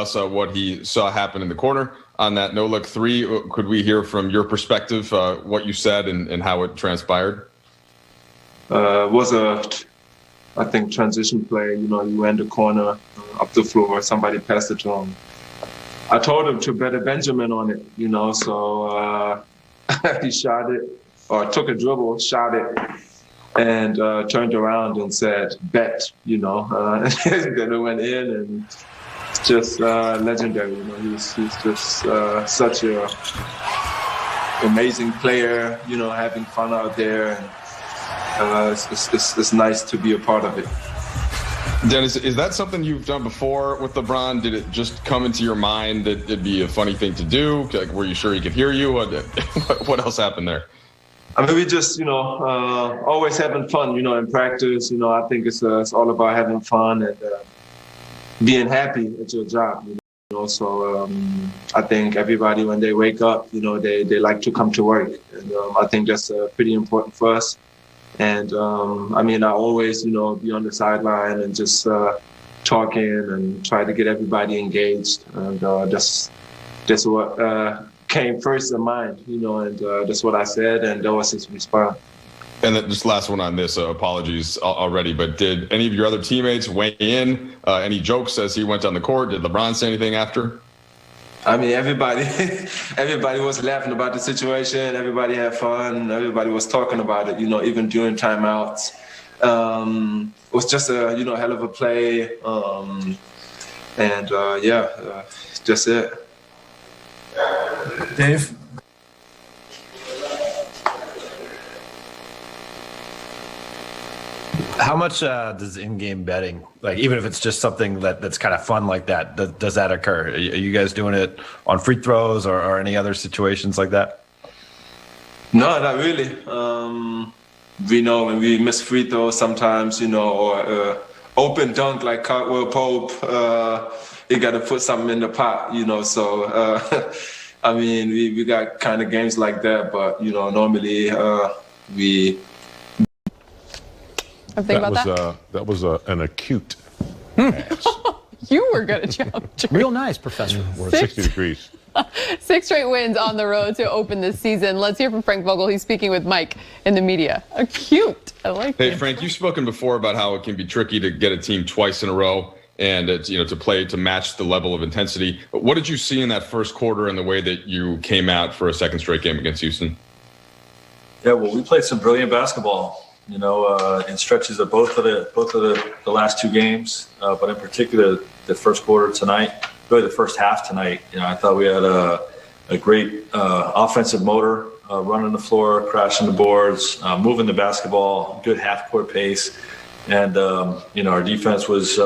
us what he saw happen in the corner on that no-look three. Could we hear from your perspective what you said and how it transpired? It was I think, transition play. You know, you went the corner, up the floor, somebody passed it to him. I told him to bet a Benjamin on it, you know, so he shot it, or took a dribble, shot it, and turned around and said, bet, you know. Then it went in, and it's just legendary, you know. He's just such a amazing player, you know, having fun out there, and it's nice to be a part of it. Dennis, is that something you've done before with LeBron? Did it just come into your mind that it'd be a funny thing to do? Like, were you sure he could hear you? What else happened there? I mean, we just, you know, always having fun, you know, in practice. You know, I think it's all about having fun and being happy at your job, you know. So I think everybody, when they wake up, you know, they like to come to work. And I think that's pretty important for us. And I mean, I always, you know, be on the sideline and just talking and try to get everybody engaged. And that's what came first in mind, you know, and that's what I said, and that was his response. And then just last one on this, apologies already, but did any of your other teammates weigh in? Any jokes as he went on the court? Did LeBron say anything after? I mean, everybody was laughing about the situation. Everybody had fun. Everybody was talking about it, you know, even during timeouts. It was just a, you know, hell of a play. Just it. Dave? How much does in-game betting, like even if it's just something that's kind of fun like that, does that occur? Are you guys doing it on free throws or any other situations like that? No, not really. We know when we miss free throws sometimes, you know, or open dunk like Cartwheel Pope, you got to put something in the pot, you know. So, I mean, we got kind of games like that, but, you know, normally we... That was an acute pass. You were good at geometry. Real nice, Professor. We're at 60 degrees. 6 straight wins on the road to open this season. Let's hear from Frank Vogel. He's speaking with Mike in the media. Acute. I like it. Hey, Frank, you've spoken before about how it can be tricky to get a team twice in a row and it's, you know, to play to match the level of intensity. What did you see in that first quarter and the way that you came out for a second straight game against Houston? Yeah, well, we played some brilliant basketball, you know, in stretches of both of the last two games, but in particular the first quarter tonight, really the first half tonight. You know, I thought we had a great offensive motor, running the floor, crashing the boards, moving the basketball, good half-court pace, and you know, our defense was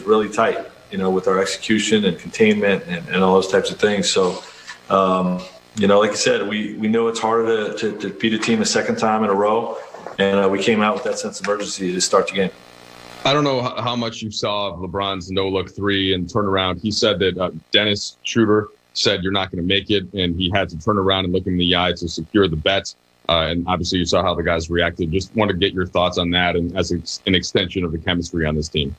really tight, you know, with our execution and containment and all those types of things. So. You know, like I said, we know it's harder to beat a team a second time in a row, and we came out with that sense of urgency to start the game. I don't know how much you saw of LeBron's no-look three and turnaround. He said that Dennis Schroder said you're not going to make it, and he had to turn around and look him in the ate to secure the bet. And obviously you saw how the guys reacted. Just want to get your thoughts on that and as an extension of the chemistry on this team.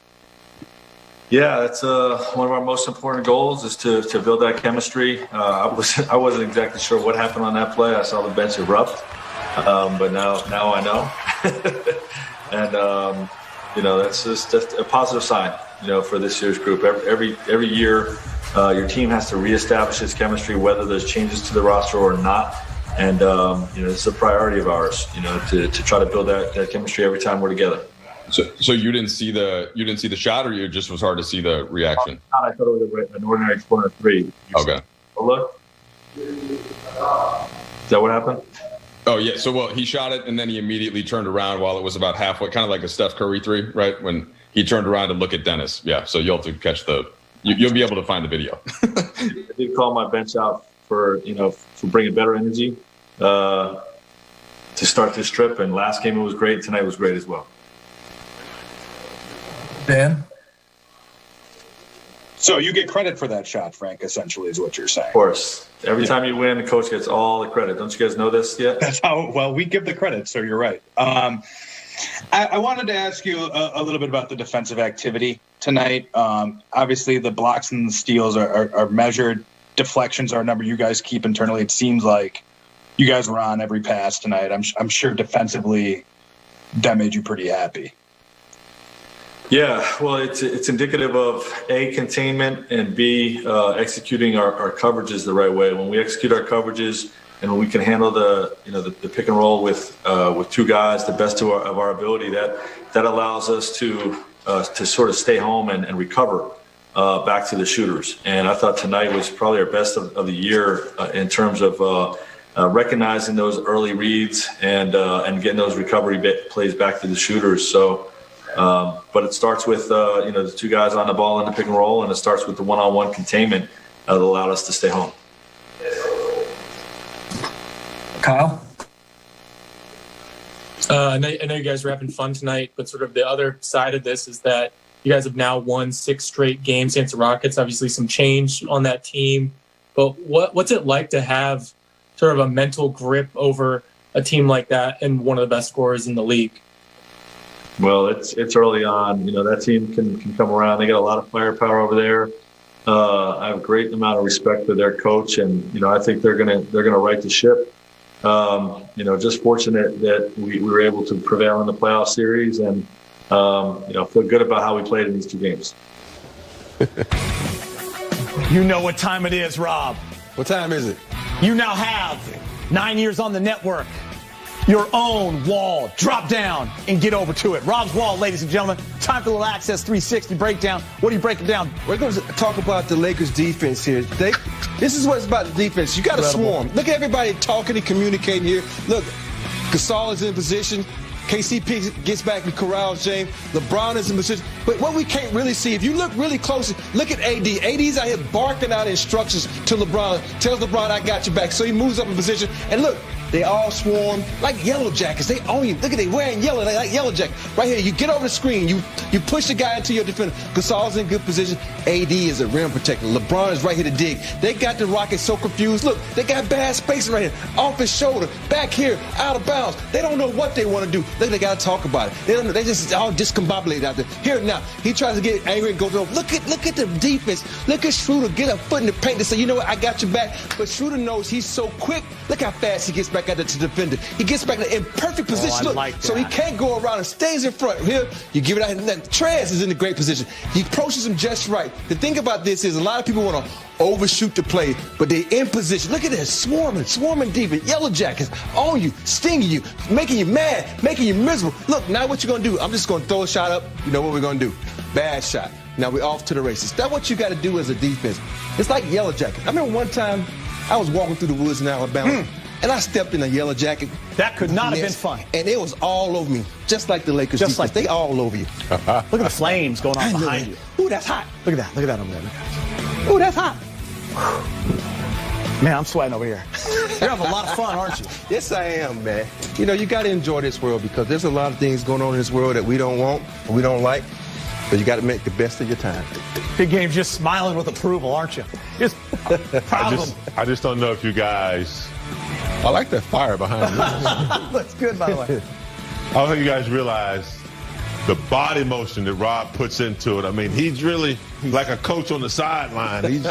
Yeah, that's one of our most important goals is to build that chemistry. I wasn't exactly sure what happened on that play. I saw the bench erupt, but now I know. And you know, that's a positive sign, you know, for this year's group. Every year, your team has to reestablish its chemistry, whether there's changes to the roster or not. And you know, it's a priority of ours, you know, to try to build that chemistry every time we're together. So you didn't see the shot, or it just was hard to see the reaction? I thought it was an ordinary corner three. Okay. Look. Is that what happened? Oh yeah. So well, he shot it and then he immediately turned around while it was about halfway, kind of like a Steph Curry three, right? When he turned around to look at Dennis. Yeah. So you'll have to catch you'll be able to find the video. I did call my bench out for bringing better energy to start this trip. And last game it was great. Tonight was great as well. Dan? So you get credit for that shot, Frank, essentially is what you're saying. Of course. Every time you win, the coach gets all the credit. Don't you guys know this yet? That's how, well, we give the credit, so you're right. I wanted to ask you a little bit about the defensive activity tonight. Obviously, the blocks and the steals are measured. Deflections are a number you guys keep internally. It seems like you guys were on every pass tonight. I'm sure defensively that made you pretty happy. Yeah, well, it's indicative of A, containment, and B, executing our coverages the right way. When we execute our coverages and when we can handle the pick and roll with two guys, the best of our ability, that allows us to sort of stay home and recover back to the shooters. And I thought tonight was probably our best of the year in terms of recognizing those early reads and getting those recovery plays back to the shooters. So. But it starts with the two guys on the ball in the pick and roll, and it starts with the one-on-one containment that allowed us to stay home. Kyle? I know you guys are having fun tonight, but sort of the other side of this is that you guys have now won 6 straight games against the Rockets. Obviously some change on that team, but what's it like to have sort of a mental grip over a team like that and one of the best scorers in the league? Well, it's early on. That team can come around. They got a lot of firepower over there. I have a great amount of respect for their coach, and I think they're gonna right the ship. Just fortunate that we were able to prevail in the playoff series, and feel good about how we played in these 2 games. You know what time it is, Rob. What time is it? You now have 9 years on the network. Your own wall. Drop down and get over to it. Rob's Wall, ladies and gentlemen. Time for a little Access 360 breakdown. What are you breaking down? We're going to talk about the Lakers defense here. This is what's about the defense. You got to swarm. Look at everybody talking and communicating here. Look, Gasol is in position. KCP gets back and corrals James. LeBron is in position. But what we can't really see, if you look really closely, look at AD. AD's out here barking out instructions to LeBron. Tells LeBron, I got your back. So he moves up in position. And look, they all swarm like yellow jackets. They own you. Look at they wearing yellow. They like yellow jackets. Right here, you get over the screen. You push the guy into your defender. Gasol's in good position. AD is a rim protector. LeBron is right here to dig. They got the Rockets so confused. Look, they got bad spacing right here. Off his shoulder. Back here. Out of bounds. They don't know what they want to do. Look, they got to talk about it. They don't know. They just all discombobulated out there. Here now, he tries to get angry and goes over. Look at the defense. Look at Schroder get a foot in the paint and say, you know what, I got your back. But Schroder knows he's so quick. Look how fast he gets back out there to the defender. He gets back in perfect position. Look, like so he can't go around and stays in front. Here, you give it out. Trez is in a great position. He approaches him just right. The thing about this is a lot of people want to overshoot the play, but they're in position. Look at this, swarming defense. Yellow jackets on you, stinging you, making you mad, making you miserable. Look, now what you're going to do, I'm just going to throw a shot up. You know what we're going to do? Bad shot. Now we're off to the races. That's what you got to do as a defense. It's like yellow jacket. I remember one time I was walking through the woods in Alabama, and I stepped in a yellow jacket. That could not have been fun. And it was all over me, just like the Lakers defense. Like they all over you. Look at the flames going on behind you. Ooh, that's hot. Look at that over there. Ooh, that's hot. Man, I'm sweating over here. You're having a lot of fun, aren't you? Yes, I am, man. You got to enjoy this world because there's a lot of things going on in this world that we don't want, or we don't like. But you got to make the best of your time. Big Game's just smiling with approval, aren't you? Just proud of them. I just don't know if you guys. I like that fire behind you. Looks good, by the way. I don't think you guys realize the body motion that Rob puts into it. I mean, he's really like a coach on the sideline. He's